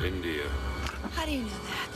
India. How do you know that?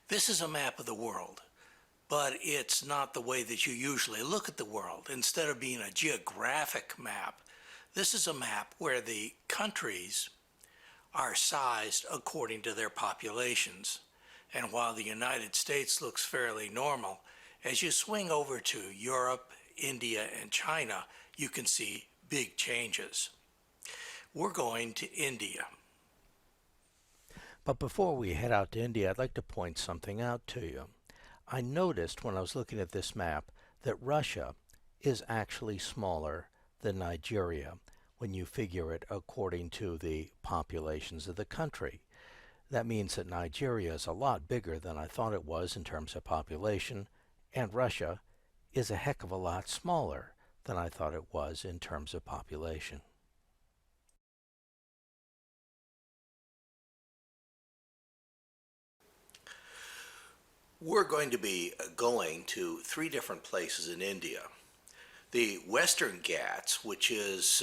This is a map of the world, but it's not the way that you usually look at the world. Instead of being a geographic map, this is a map where the countries are sized according to their populations. And while the United States looks fairly normal, as you swing over to Europe, India, and China, you can see big changes. We're going to India. But before we head out to India, I'd like to point something out to you. I noticed when I was looking at this map that Russia is actually smaller than Nigeria when you figure it according to the populations of the country. That means that Nigeria is a lot bigger than I thought it was in terms of population, and Russia is a heck of a lot smaller than I thought it was in terms of population. We're going to be going to three different places in India. The Western Ghats, which is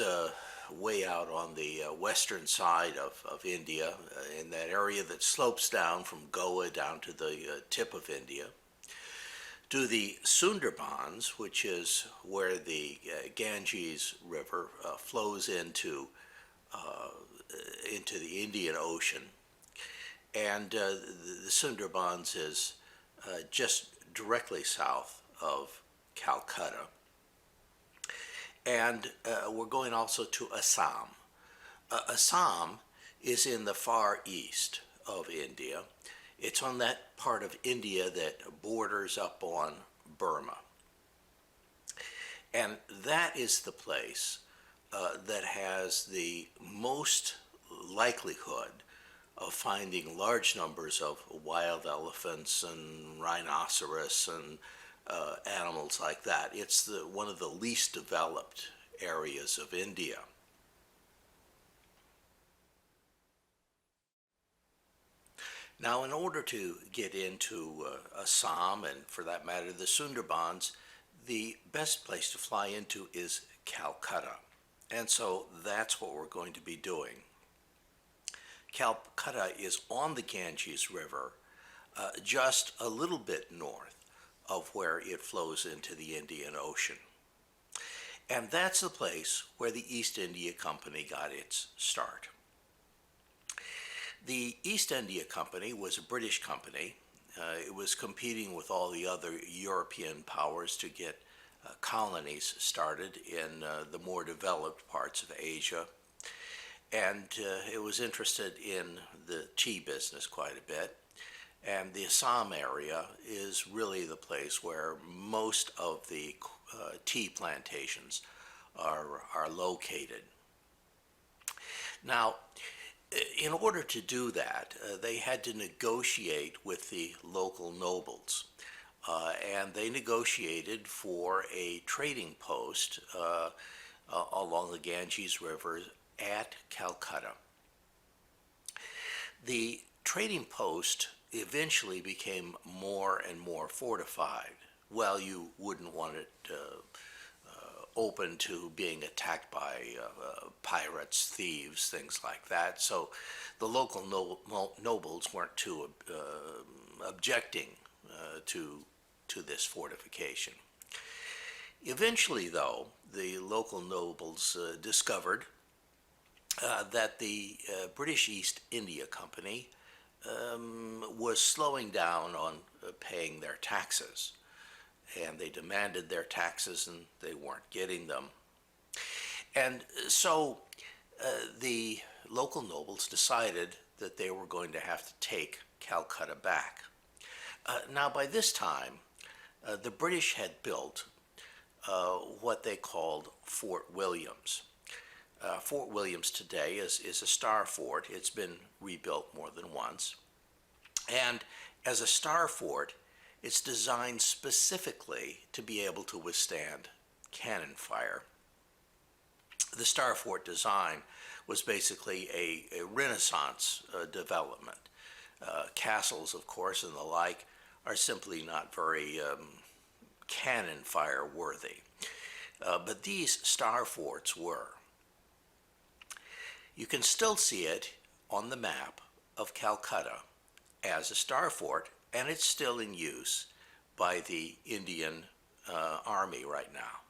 way out on the western side of India, in that area that slopes down from Goa down to the tip of India. To the Sundarbans, which is where the Ganges River flows into the Indian Ocean. And the Sundarbans is just directly south of Calcutta. And we're going also to Assam. Assam is in the far east of India. It's on that part of India that borders up on Burma. And that is the place that has the most likelihood of finding large numbers of wild elephants and rhinoceros and animals like that. It's one of the least developed areas of India. Now, in order to get into Assam, and for that matter the Sundarbans, the best place to fly into is Calcutta. And so that's what we're going to be doing. Calcutta is on the Ganges River, just a little bit north of where it flows into the Indian Ocean. And that's the place where the East India Company got its start. The East India Company was a British company. It was competing with all the other European powers to get colonies started in the more developed parts of Asia. And it was interested in the tea business quite a bit. And the Assam area is really the place where most of the tea plantations are located. Now, in order to do that, they had to negotiate with the local nobles. And they negotiated for a trading post along the Ganges River at Calcutta. The trading post eventually became more and more fortified. Well, you wouldn't want it open to being attacked by pirates, thieves, things like that. So the local nobles weren't too objecting to this fortification. Eventually, though, the local nobles discovered that the British East India Company was slowing down on paying their taxes. And they demanded their taxes and they weren't getting them. And so the local nobles decided that they were going to have to take Calcutta back. Now, by this time, the British had built what they called Fort Williams. Fort Williams today is a star fort. It's been rebuilt more than once. And as a star fort, it's designed specifically to be able to withstand cannon fire. The star fort design was basically a Renaissance development. Castles, of course, and the like are simply not very cannon fire worthy. But these star forts were. You can still see it on the map of Calcutta as a star fort, and it's still in use by the Indian Army right now.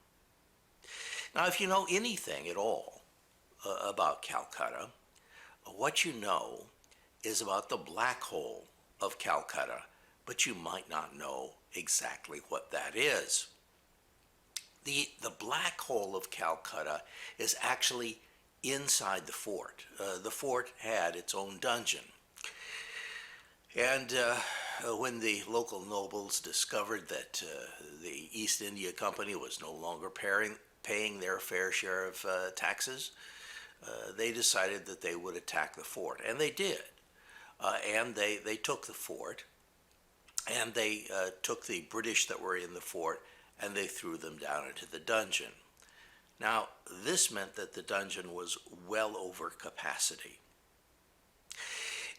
Now, if you know anything at all about Calcutta, what you know is about the black hole of Calcutta, but you might not know exactly what that is. The black hole of Calcutta is actually inside the fort. The fort had its own dungeon. And when the local nobles discovered that the East India Company was no longer paying their fair share of taxes, they decided that they would attack the fort. And they did. And they took the fort, and they took the British that were in the fort, and they threw them down into the dungeon. Now, this meant that the dungeon was well over capacity.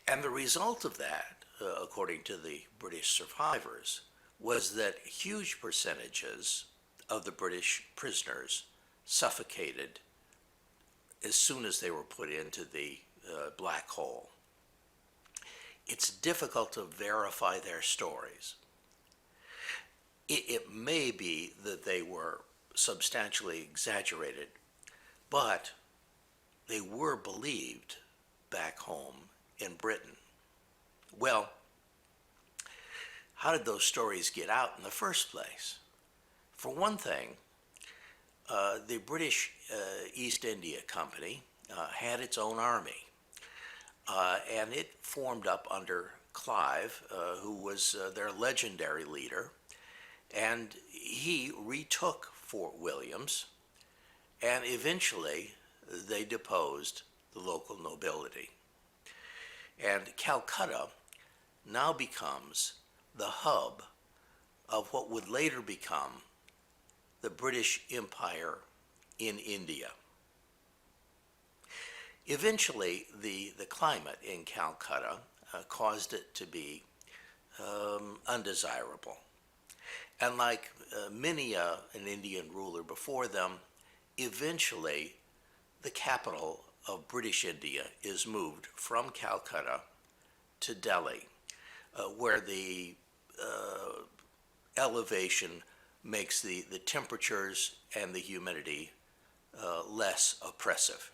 And the result of that, according to the British survivors, was that huge percentages of the British prisoners suffocated as soon as they were put into the black hole. It's difficult to verify their stories. It may be that they were substantially exaggerated, but they were believed back home in Britain. Well, how did those stories get out in the first place? For one thing, the British East India Company had its own army, and it formed up under Clive, who was their legendary leader, and he retook Fort Williams, and eventually they deposed the local nobility. And Calcutta now becomes the hub of what would later become the British Empire in India. Eventually, the climate in Calcutta caused it to be undesirable. And like many an Indian ruler before them, eventually the capital of British India is moved from Calcutta to Delhi, where the elevation makes the temperatures and the humidity less oppressive.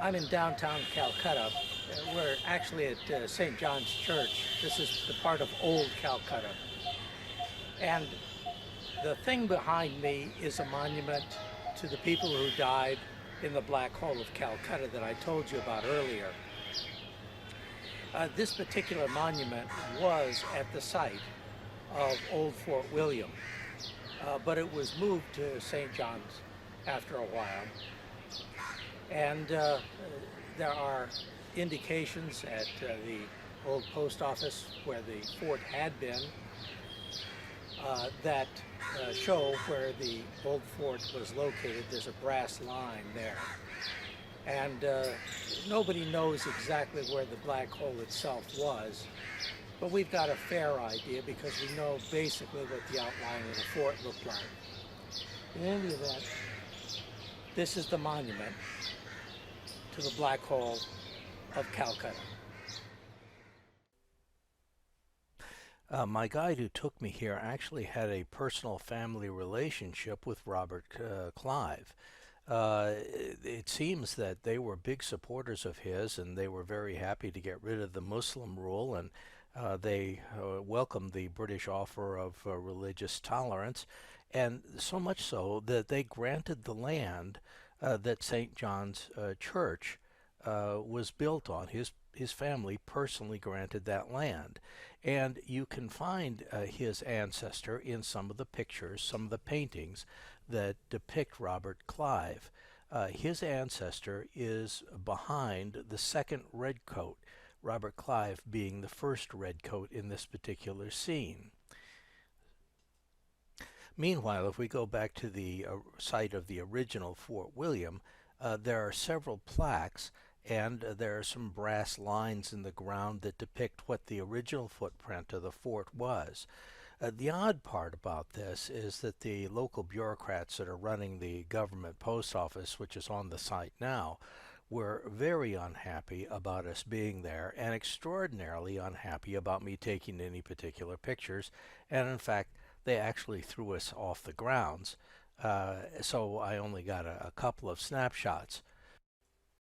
I'm in downtown Calcutta. We're actually at St. John's Church. This is the part of old Calcutta. And the thing behind me is a monument to the people who died in the Black Hole of Calcutta that I told you about earlier. This particular monument was at the site of Old Fort William, but it was moved to St. John's after a while. And there are indications at the old post office where the fort had been that show where the old fort was located. There's a brass line there. And nobody knows exactly where the black hole itself was, but we've got a fair idea because we know basically what the outline of the fort looked like. In any event, this is the monument to the black hole of Calcutta. My guide who took me here actually had a personal family relationship with Robert Clive. It seems that they were big supporters of his, and they were very happy to get rid of the Muslim rule, and they welcomed the British offer of religious tolerance, and so much so that they granted the land that St. John's Church was built on. His family personally granted that land. And you can find his ancestor in some of the pictures, some of the paintings that depict Robert Clive. His ancestor is behind the second redcoat, Robert Clive being the first redcoat in this particular scene. Meanwhile, if we go back to the site of the original Fort William, there are several plaques, and there are some brass lines in the ground that depict what the original footprint of the fort was. The odd part about this is that the local bureaucrats that are running the government post office, which is on the site now, were very unhappy about us being there and extraordinarily unhappy about me taking any particular pictures, and in fact they actually threw us off the grounds, so I only got a couple of snapshots